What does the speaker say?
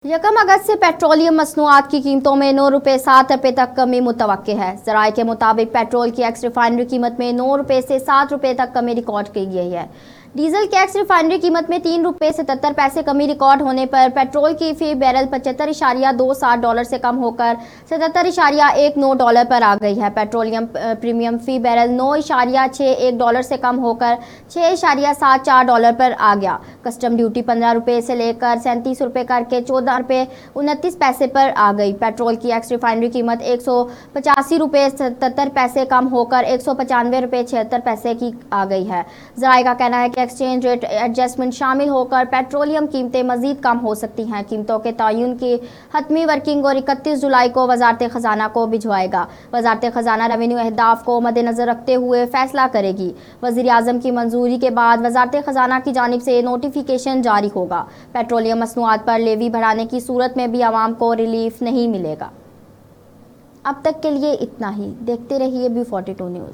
यकम अगस्त से पेट्रोलियम मसनूआत की कीमतों में 9 रुपये 7 रुपये तक कमी मुतवक्के है। ज़राए के मुताबिक पेट्रोल की एक्स रिफाइनरी कीमत में 9 रुपये से 7 रुपये तक कमी रिकॉर्ड की गई है। डीजल की एक्स रिफाइनरी कीमत में 3 रुपये 77 पैसे कमी रिकॉर्ड होने पर पेट्रोल की फी बैरल $75.27 से कम होकर $77.19 पर आ गई है। पेट्रोलियम प्रीमियम फी बैरल $9.61 से कम होकर $6.74 पर आ गया। कस्टम ड्यूटी 15 रुपये से लेकर 37 रुपये करके $14.29 पर आ गई। पेट्रोल की एक्स रिफाइनरी कीमत $185.77 कम होकर $195.76 की आ गई है। ज़राए का कहना है कि एक्सचेंज रेट एडजस्टमेंट शामिल होकर पेट्रोलियम कीमतें मजीद कम हो सकती हैं। कीमतों के तयन की हतमी वर्किंग और 31 जुलाई को वजारत खजाना को भिजवाएगा। वजारत खजाना रेवेन्यू अहदाफ को मद्देनजर रखते हुए फैसला करेगी। वज़ीर आज़म की मंजूरी के बाद वजारत खजाना की जानिब से नोटिफिकेशन जारी होगा। पेट्रोलियम मसनूआत पर लेवी बढ़ाने की सूरत में भी आवाम को रिलीफ नहीं मिलेगा। अब तक के लिए इतना ही। देखते रहिए B42 न्यूज़।